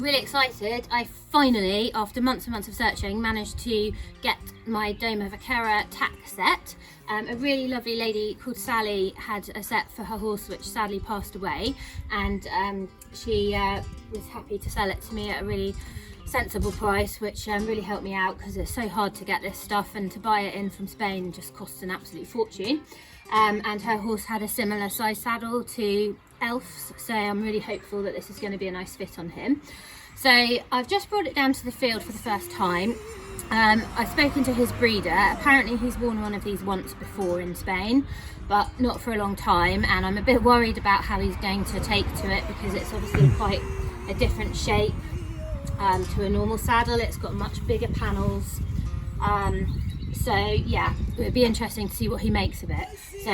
really excited. I finally, after months and months of searching, managed to get my Doma Vaquera tack set. A really lovely lady called Sally had a set for her horse which sadly passed away, and she was happy to sell it to me at a really sensible price, which really helped me out because it's so hard to get this stuff, and to buy it in from Spain just costs an absolute fortune. And her horse had a similar size saddle to Elf's, so I'm really hopeful that this is going to be a nice fit on him. So I've just brought it down to the field for the first time. I've spoken to his breeder. Apparently he's worn one of these once before in Spain, but not for a long time, and I'm a bit worried about how he's going to take to it because it's obviously quite a different shape to a normal saddle. It's got much bigger panels. So yeah, it would be interesting to see what he makes of it. So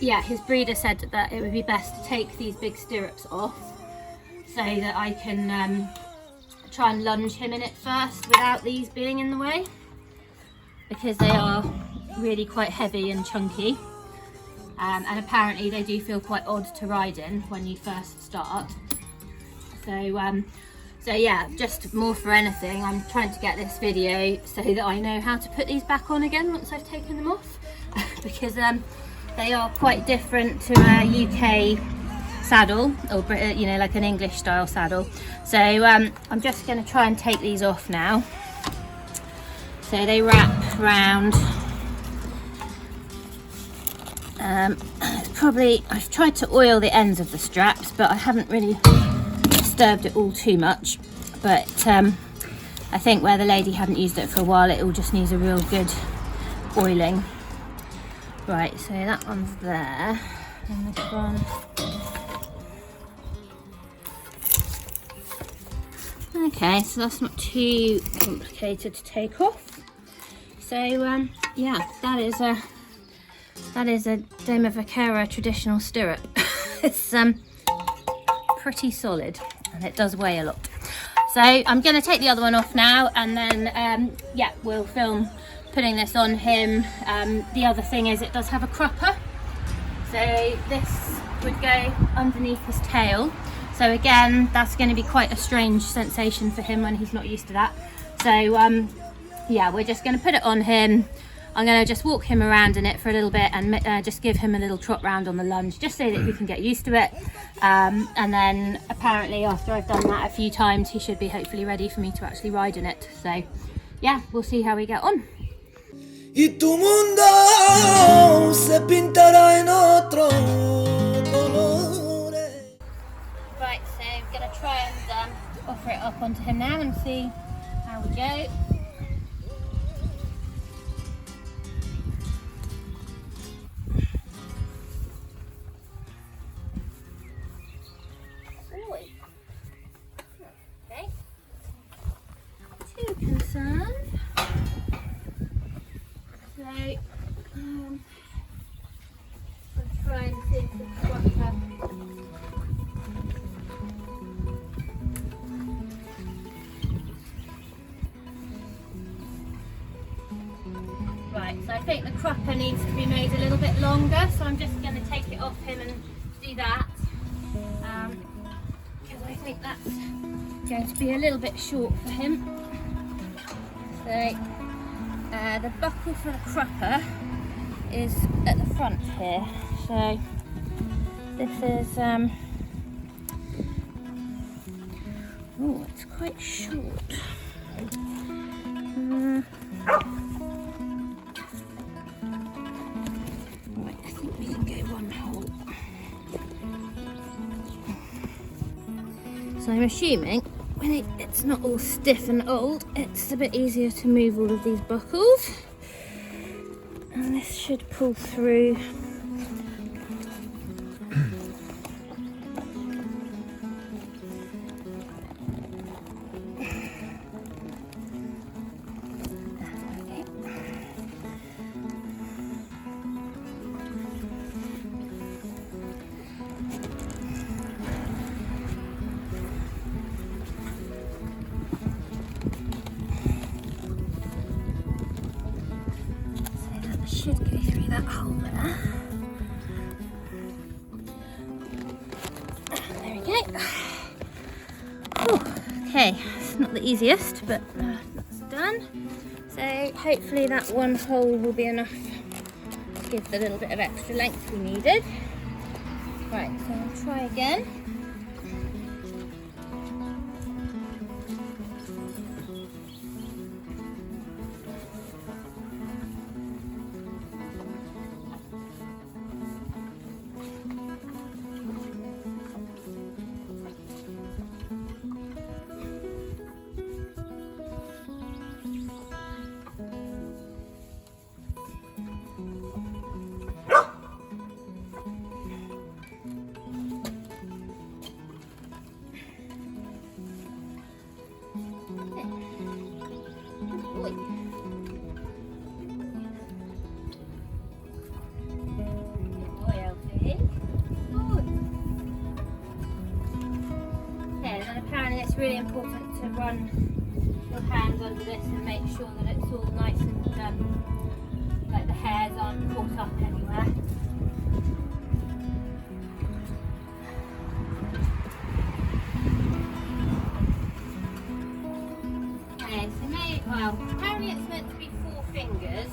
yeah, his breeder said that it would be best to take these big stirrups off so that I can try and lunge him in it first without these being in the way, because they are really quite heavy and chunky, and apparently they do feel quite odd to ride in when you first start. So yeah, just more for anything, I'm trying to get this video so that I know how to put these back on again once I've taken them off, because they are quite different to a UK saddle, or you know, like an English style saddle. So I'm just going to try and take these off now. So they wrap round. I've tried to oil the ends of the straps, but I haven't really disturbed it all too much. But I think where the lady hadn't used it for a while, it all just needs a real good oiling. Right, so that one's there, and this one. Okay, so that's not too complicated to take off. So yeah, that is a Doma Vaquera traditional stirrup. It's pretty solid, and it does weigh a lot. So I'm going to take the other one off now, and then yeah, we'll film putting this on him. The other thing is it does have a crupper, so this would go underneath his tail. So again, that's going to be quite a strange sensation for him when he's not used to that. So yeah, we're just going to put it on him. I'm going to just walk him around in it for a little bit and just give him a little trot round on the lunge, just so that he can get used to it. And then apparently after I've done that a few times, he should be hopefully ready for me to actually ride in it. So yeah, we'll see how we get on. Y tu mundo se pintará en otro colores. Right, so I'm going to try and offer it up onto him now and see how we go. Okay, too concerned. So I'll try and see if it's got Right, so I think the crupper needs to be made a little bit longer, so I'm just going to take it off him and do that, because I think that's going to be a little bit short for him. So the buckle for the crupper is at the front here, so this is oh, it's quite short. Right, I think we can go one hole. So I'm assuming when it's not all stiff and old, it's a bit easier to move all of these buckles, and this should pull through. Should go through that hole there. There we go. Whew. not the easiest, but that's done. So hopefully that one hole will be enough to give the little bit of extra length we needed. Right, so I'll try again. It's really important to run your hands under this and make sure that it's all nice and like the hairs aren't caught up anywhere. Okay, so well, apparently it's meant to be 4 fingers,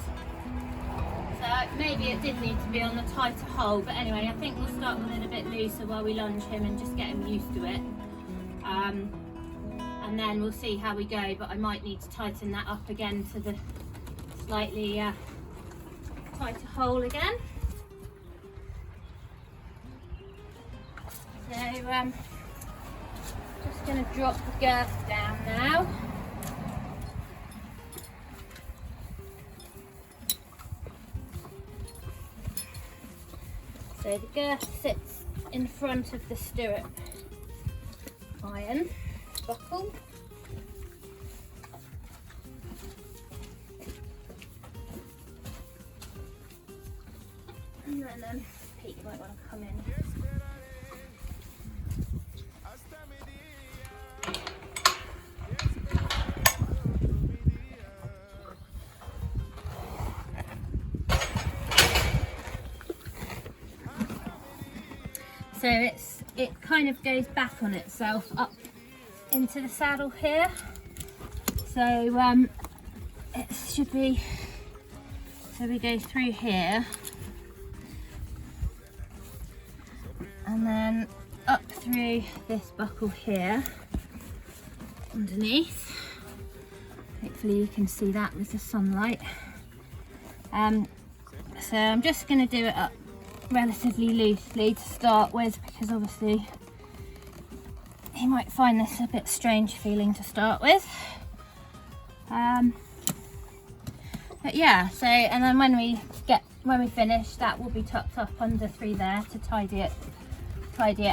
so maybe it did need to be on the tighter hole, but anyway, I think we'll start with it a bit looser while we lunge him and just get him used to it. And then we'll see how we go, but I might need to tighten that up again to the slightly tighter hole again. So just going to drop the girth down now. So the girth sits in front of the stirrup iron buckle. And then Pete, you might want to come in. So it kind of goes back on itself up into the saddle here. So it should be, so we go through here and then up through this buckle here underneath. Hopefully you can see that with the sunlight. So I'm just going to do it up relatively loosely to start with, because obviously you might find this a bit strange feeling to start with. But yeah, so and then when we finish, that will be tucked up under through there to tidy it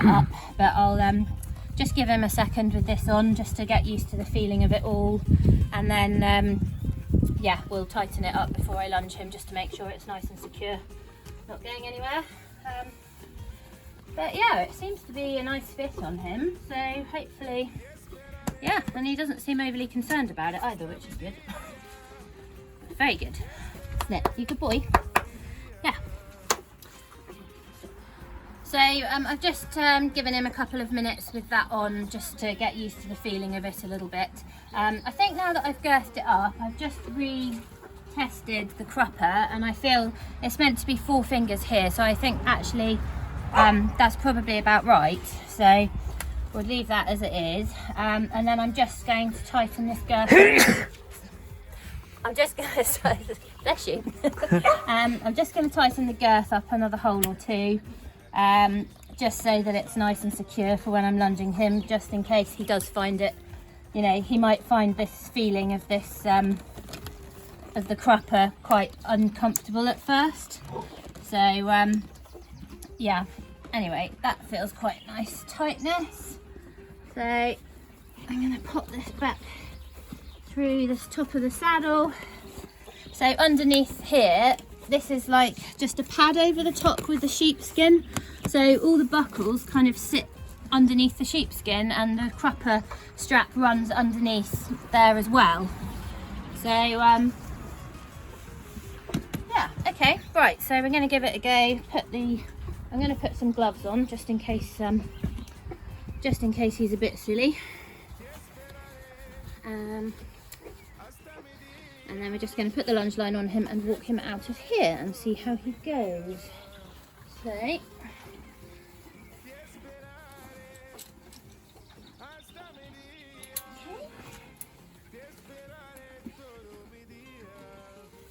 up. But I'll just give him a second with this on just to get used to the feeling of it all, and then yeah, we'll tighten it up before I lunge him just to make sure it's nice and secure, not going anywhere. But yeah, it seems to be a nice fit on him, so hopefully, yeah, and he doesn't seem overly concerned about it either, which is good. Very good. Isn't it? You good boy? Yeah. So I've just given him a couple of minutes with that on just to get used to the feeling of it a little bit. I think now that I've girthed it up, I've just retested the crupper, and I feel it's meant to be 4 fingers here, so I think actually that's probably about right. So we'll leave that as it is, and then I'm just going to tighten this girth. I'm just going to bless you. I'm just going to tighten the girth up another hole or 2, just so that it's nice and secure for when I'm lunging him, just in case he does find it, you know, he might find this feeling of this of the crupper quite uncomfortable at first. So yeah, anyway, that feels quite nice tightness. So I'm going to pop this back through this top of the saddle. So underneath here, this is like just a pad over the top with the sheepskin, so all the buckles kind of sit underneath the sheepskin, and the crupper strap runs underneath there as well. So yeah, okay, right, so we're going to give it a go. I'm going to put some gloves on just in case he's a bit silly. And then we're just going to put the lunge line on him and walk him out of here and see how he goes. So, okay.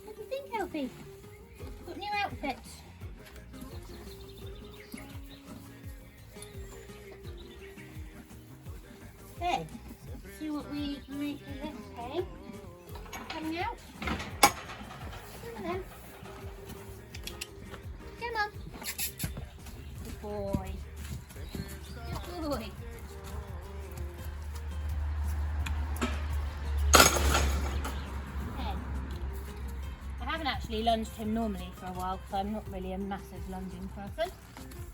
What do you think, Elfie? Got a new outfit. Okay, let's see what we make of this hay. Coming out. Come on then. Come on. Good boy. Good boy. Okay. I haven't actually lunged him normally for a while because I'm not really a massive lunging person.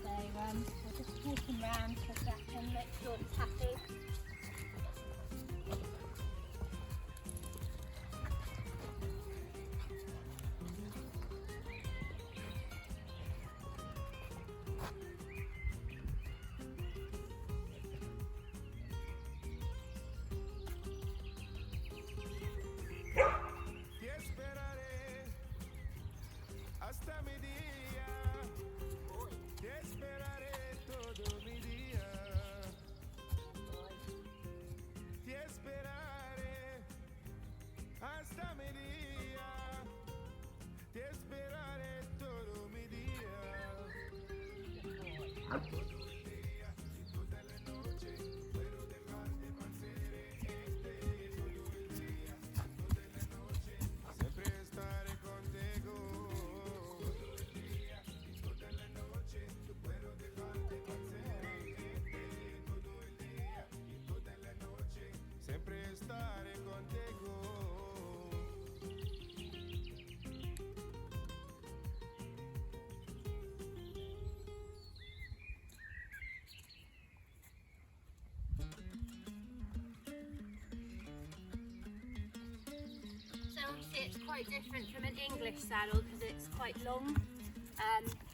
So we'll just take him round for a second, make sure he's happy. Obviously it's quite different from an English saddle because it's quite long,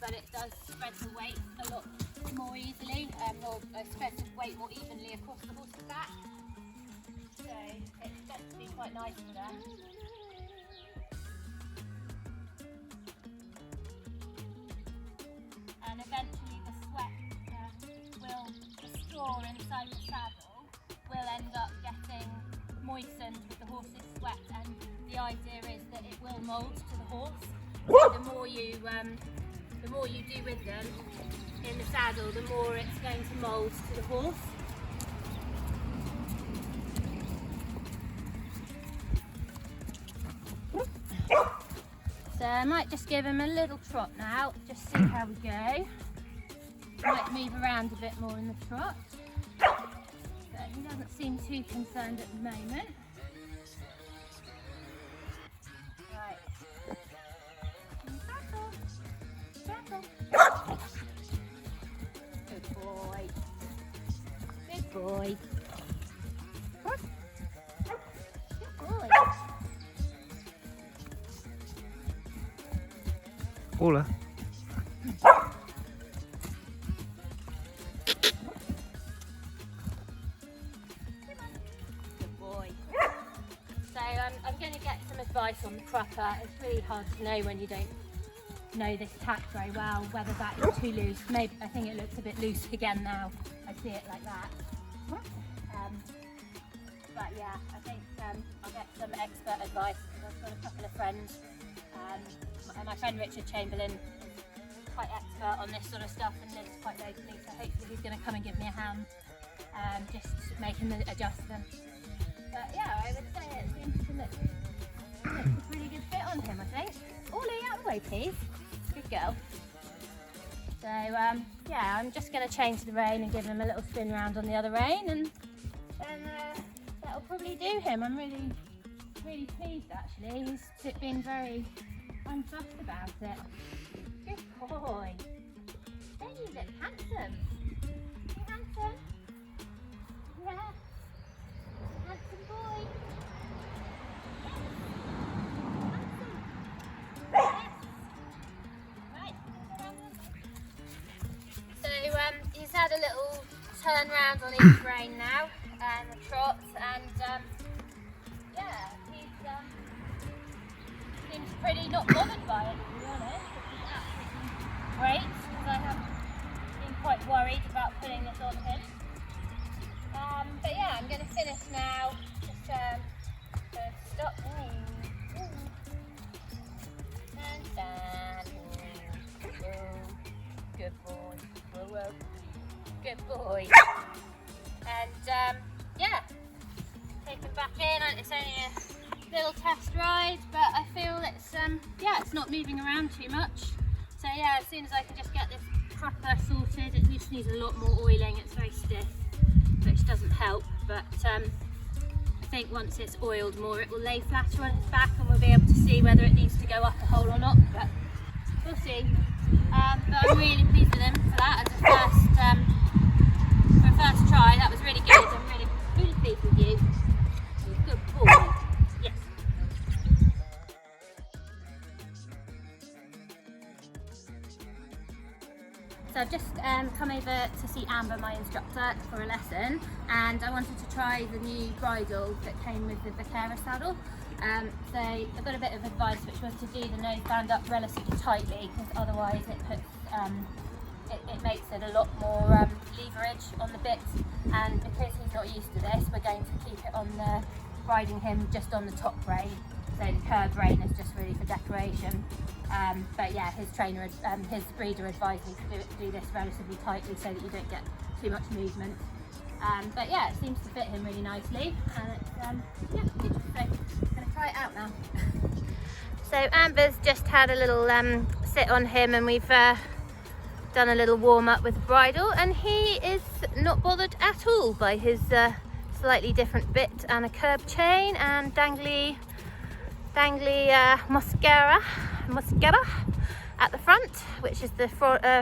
but it does spread the weight a lot more easily, or spread the weight more evenly across the horse's back. So it's got to be quite nice for them. And eventually the sweat the straw inside the saddle will end up getting moistened with the horse's sweat, and the idea is that it will mould to the horse. So the more you do with them in the saddle, the more it's going to mould to the horse. So I might just give him a little trot now, just see how we go. Might move around a bit more in the trot. He doesn't seem too concerned at the moment. Right. Battle. Good boy. Good boy. Good boy. Hola. I'm going to get some advice on the crupper. It's really hard to know when you don't know this tack very well, whether that is too loose. Maybe I think it looks a bit loose again now. I see it like that. But yeah, I think I'll get some expert advice. I've got a couple of friends. My friend Richard Chamberlain is quite expert on this sort of stuff and lives quite locally, so hopefully he's going to come and give me a hand, just making the adjustments. But yeah, I would say it seems to look a pretty good fit on him, I think. Ollie, out of the way, please. Good girl. So yeah, I'm just going to change the rein and give him a little spin round on the other rein, and that'll probably do him. I'm really pleased actually. He's been very unfussed about it. Good boy. Hey, you look handsome. You handsome? Yeah. Handsome boy. Yes. Handsome. Yes. Right. So he's had a little turn round on each rein now, and the trot, and pretty not bothered by it, to be honest, which is absolutely great, because I have been quite worried about putting this on him. But yeah, I'm going to finish now. Just going to stop. And stand. Good boy. Whoa, whoa. Good boy. And yeah, take him back in. It's only a little test ride, but I feel it's yeah, it's not moving around too much. So yeah, as soon as I can just get this proper sorted, it just needs a lot more oiling. It's very stiff, which doesn't help, but I think once it's oiled more, it will lay flatter on its back, and we'll be able to see whether it needs to go up a hole or not. But we'll see. But I'm really pleased with him for that as a first try. That was really good. I'm really pleased with you. Good boy. Yes. So I've just come over to see Amber, my instructor, for a lesson, and I wanted to try the new bridle that came with the Vaquera saddle. So I've got a bit of advice, which was to do the nose band up relatively tightly, because otherwise it puts it makes it a lot more leverage on the bits, and because he's not used to this, we're going to keep it on the riding him just on the top rein. So the curb rein is just really for decoration. But yeah, his trainer, his breeder advised me to do this relatively tightly so that you don't get too much movement. But yeah, it seems to fit him really nicely, and it's yeah, good. So I'm going to try it out now. So Amber's just had a little sit on him, and we've done a little warm up with the bridle, and he is not bothered at all by his slightly different bit and a curb chain and dangly mosquera at the front, which is the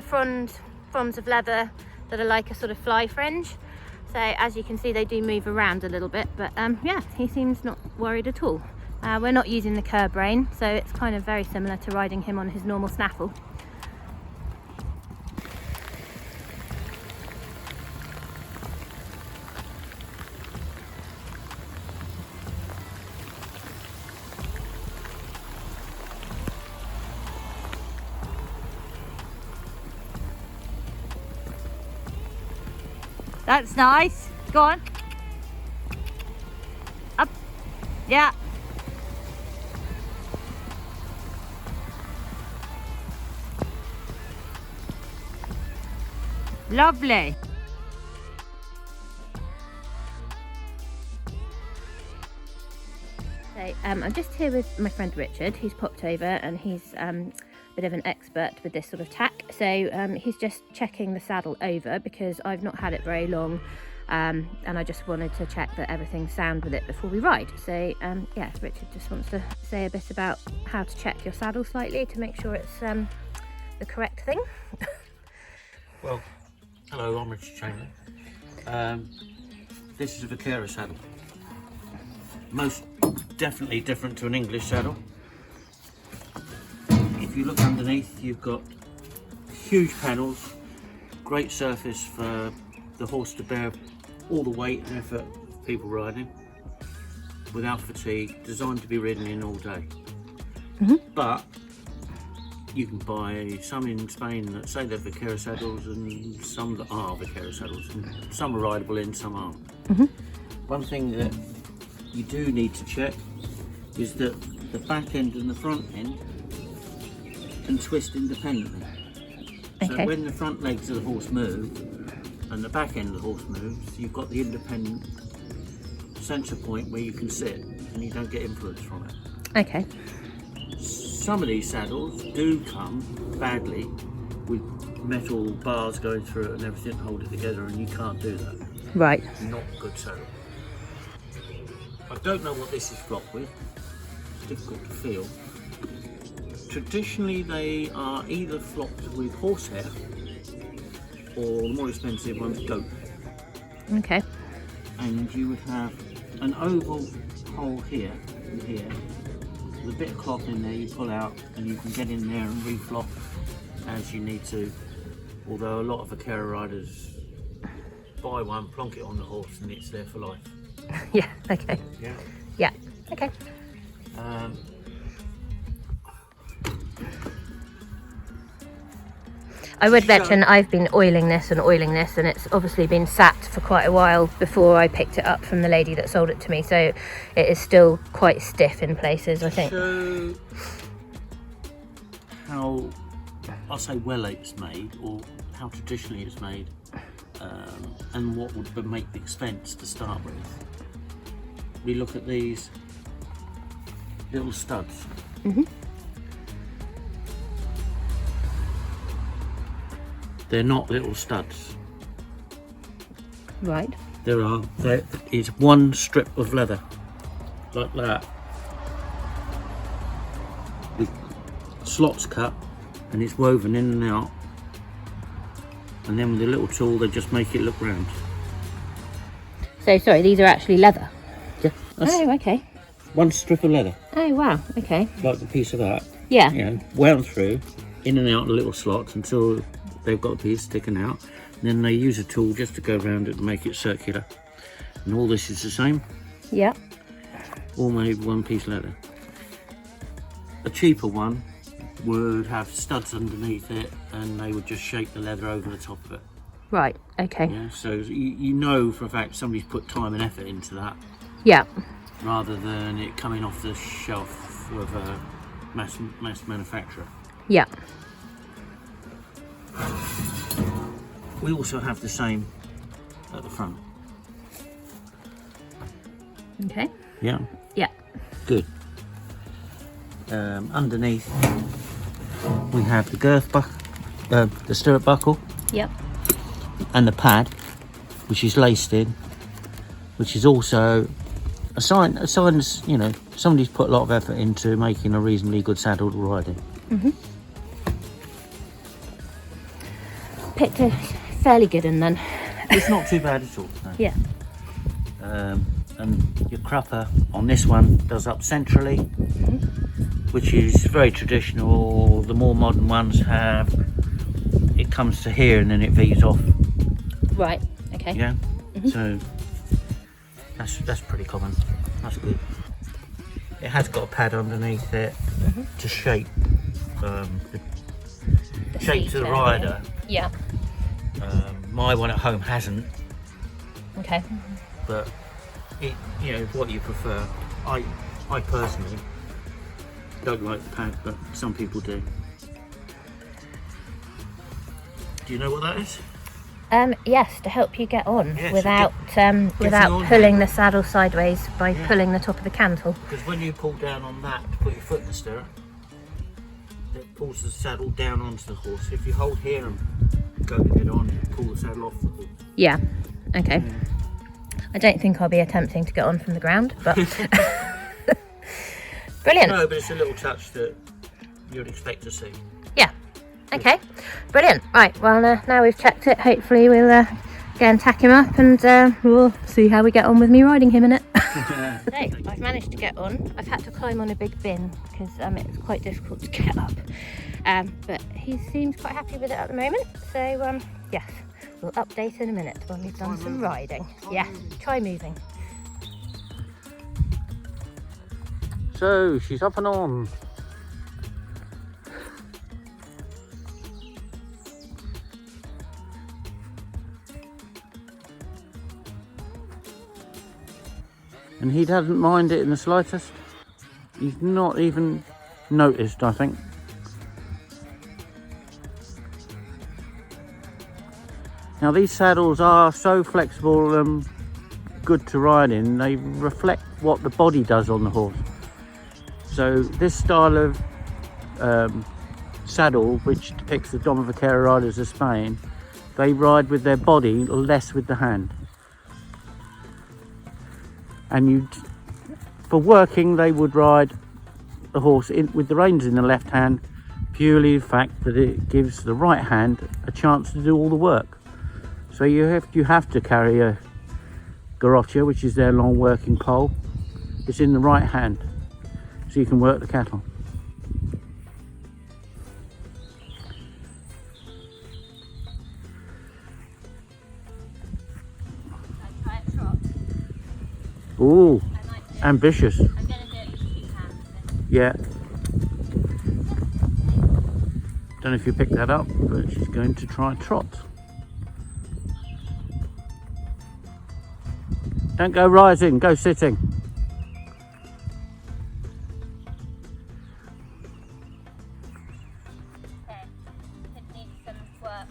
fronds of leather that are like a sort of fly fringe. So as you can see, they do move around a little bit, but yeah, he seems not worried at all. We're not using the curb rein, so it's kind of very similar to riding him on his normal snaffle. That's nice. Go on. Up. Yeah. Lovely. So I'm just here with my friend Richard. He's popped over, and he's a bit of an expert with this sort of tack. So he's just checking the saddle over, because I've not had it very long, and I just wanted to check that everything's sound with it before we ride. So yeah, Richard just wants to say a bit about how to check your saddle slightly to make sure it's the correct thing. Well, hello, I'm Richard Chamberlain. This is a Vaquera saddle. Most definitely different to an English saddle. If you look underneath, you've got huge panels, great surface for the horse to bear all the weight and effort of people riding without fatigue, designed to be ridden in all day. But you can buy some in Spain that say they're Vaquera saddles, and some that are Vaquera saddles, and some are rideable in, some aren't. One thing that you do need to check is that the back end and the front end can twist independently. Okay. So when the front legs of the horse move and the back end of the horse moves, you've got the independent centre point where you can sit, and you don't get influence from it. Okay. Some of these saddles do come badly with metal bars going through it and everything to hold it together, and you can't do that. Right. Not a good saddle. I don't know what this is flocked with. It's difficult to feel. Traditionally, they are either flocked with horsehair, or the more expensive ones, goat. Okay. And you would have an oval hole here and here, with a bit of cloth in there you pull out, and you can get in there and reflock as you need to. Although a lot of Vaquera riders buy one, plonk it on the horse, and it's there for life. Yeah, okay. Yeah. Yeah, okay. I would mention I've been oiling this, and it's obviously been sat for quite a while before I picked it up from the lady that sold it to me, so it is still quite stiff in places, I think. Show how, I'll say, well it's made, or how traditionally it's made, and what would make the expense to start with. We look at these little studs. They're not little studs. Right. There is one strip of leather like that with slots cut, and it's woven in and out, and then with a little tool they just make it look round. So sorry, these are actually leather? Yeah. Oh, okay. One strip of leather. Oh wow, okay. Like a piece of that. Yeah. You know, wound through, in and out the little slots until they've got a piece sticking out. And then they use a tool just to go around it and make it circular. And all this is the same. Yeah. All made one piece leather. A cheaper one would have studs underneath it, and they would just shape the leather over the top of it. Right, okay. Yeah, so you know for a fact somebody's put time and effort into that, Yeah. rather than it coming off the shelf of a mass manufacturer. Yeah. We also have the same at the front. Okay. Yeah. Yeah. Good. Underneath we have the girth the stirrup buckle, Yep. and the pad, which is laced in, which is also a sign, you know, somebody's put a lot of effort into making a reasonably good saddle to ride in. Picked a fairly good one then. It's not too bad at all. No. Yeah. And your crupper on this one does up centrally, which is very traditional. The more modern ones have, it comes to here and then it V's off. Right, okay. Yeah. So that's pretty common. That's good. It has got a pad underneath it to shape the shape to the rider. Yeah. My one at home hasn't, Okay. but it, you know, what you prefer. I personally don't like the pad, but some people do. Do you know what that is? Yes, to help you get on Yes, without without on. pulling the saddle sideways by pulling the top of the cantle. Because when you pull down on that to put your foot in the stirrup, it pulls the saddle down onto the horse. If you hold here and go to get on, you pull the saddle off the horse. Yeah. Okay. I don't think I'll be attempting to get on from the ground, but brilliant. No, but it's a little touch that you'd expect to see. Yeah. Okay. Brilliant. Right. Well, now we've checked it. Hopefully, we'll go and tack him up, and we'll see how we get on with me riding him in it. So I've managed to get on. I've had to climb on a big bin because it's quite difficult to get up. But he seems quite happy with it at the moment. So yes, we'll update in a minute when we've done some riding. Yeah. Try moving. So she's up and on. And he doesn't mind it in the slightest. He's not even noticed, I think. Now these saddles are so flexible and good to ride in. They reflect what the body does on the horse. So this style of saddle, which depicts the Doma Vaquera riders of Spain, they ride with their body, less with the hand. And for working, they would ride the horse with the reins in the left hand, purely the fact that it gives the right hand a chance to do all the work. So you have to carry a garrocha, which is their long working pole. It's in the right hand, so you can work the cattle. Ooh, ambitious. I'm going to do it with 2 hands. Yeah. Don't know if you picked that up, but she's going to try trot. Don't go rising, go sitting. Okay, it needs some work.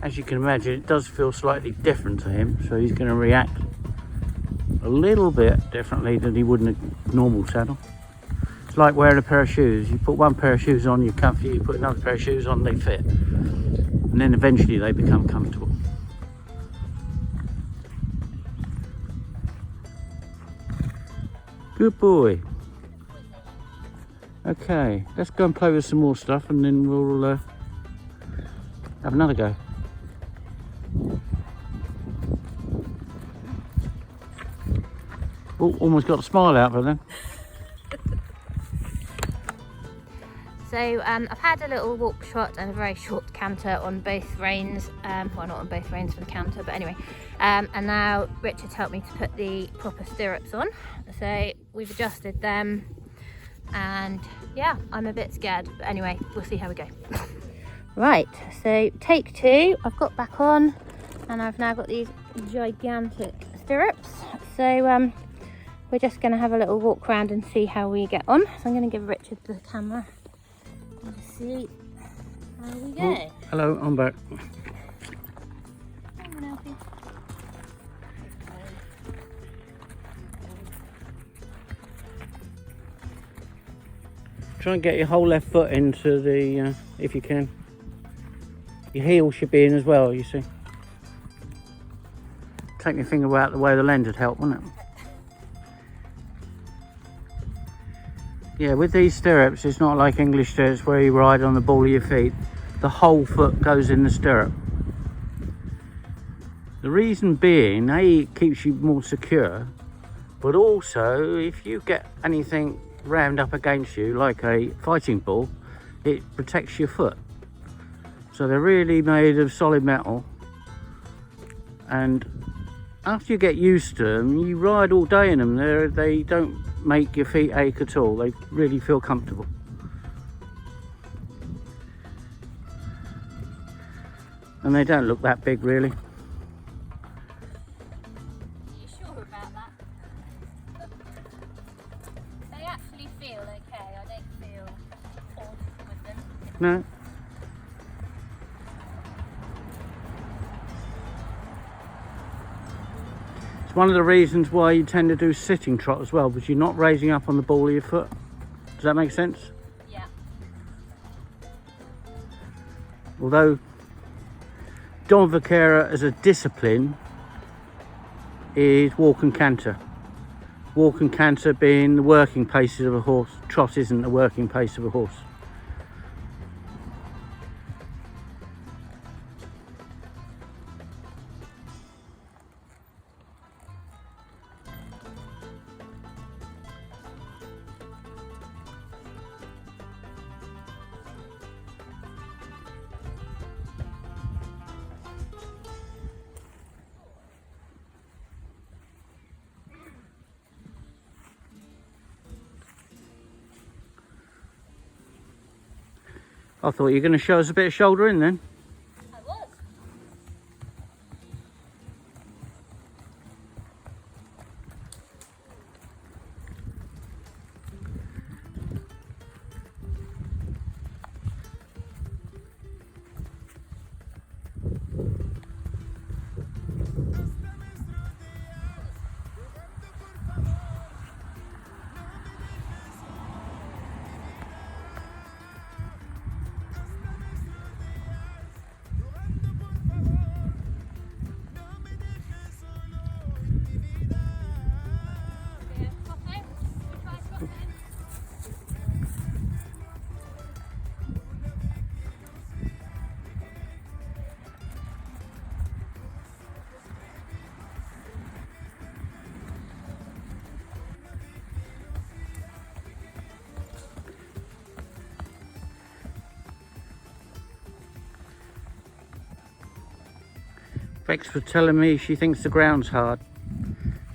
As you can imagine, it does feel slightly different to him, so he's going to react a little bit differently than he would in a normal saddle. It's like wearing a pair of shoes. You put one pair of shoes on, you're comfy, you put another pair of shoes on, they fit. And then eventually they become comfortable. Good boy. Okay, let's go and play with some more stuff and then we'll have another go. Oh, almost got a smile out of them. So I've had a little walk trot and a very short canter on both reins. Well, not on both reins for the canter, but anyway. And now Richard helped me to put the proper stirrups on. So we've adjusted them, and yeah, I'm a bit scared. But anyway, we'll see how we go. Right, so take two. I've got back on, and I've now got these gigantic stirrups. So we're just going to have a little walk around and see how we get on. So I'm going to give Richard the camera and see how we go. Oh, hello, I'm back. Come on, Alfie. Try and get your whole left foot into the, if you can. Your heel should be in as well, you see. Take your finger out the way of the lens would help, wouldn't it? Yeah, with these stirrups, it's not like English stirrups where you ride on the ball of your feet. The whole foot goes in the stirrup. The reason being, A, it keeps you more secure, but also if you get anything rammed up against you, like a fighting ball, it protects your foot. So they're really made of solid metal, and after you get used to them, you ride all day in them. They don't make your feet ache at all. They really feel comfortable. And they don't look that big, really. Are you sure about that? They actually feel okay. I don't feel odd with them. No. It's one of the reasons why you tend to do sitting trot as well, because you're not raising up on the ball of your foot. Does that make sense? Yeah. Although Doma Vaquera as a discipline is walk and canter. Walk and canter being the working paces of a horse. Trot isn't the working pace of a horse. I thought you were going to show us a bit of shoulder in then. I was. Bex was telling me she thinks the ground's hard.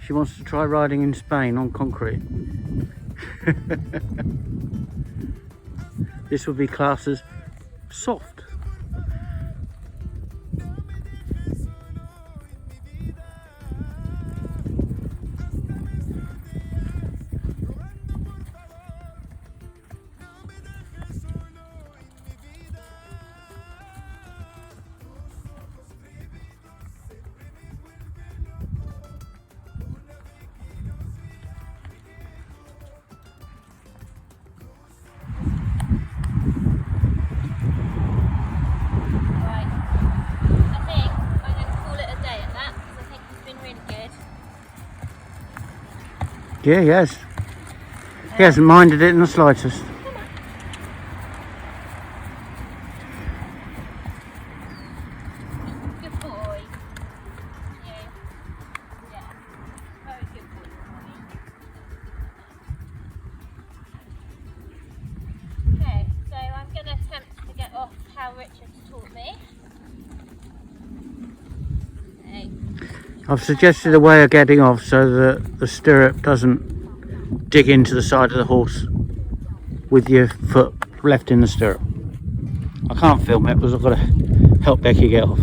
She wants to try riding in Spain on concrete. This would be classed as soft. Yeah, he has. He hasn't minded it in the slightest. Good boy. Yeah. Very good boy. Okay, so I'm going to attempt to get off how Richard's taught me. Okay. I've suggested a way of getting off so that the stirrup doesn't dig into the side of the horse with your foot left in the stirrup. I can't film it because I've got to help Becky get off.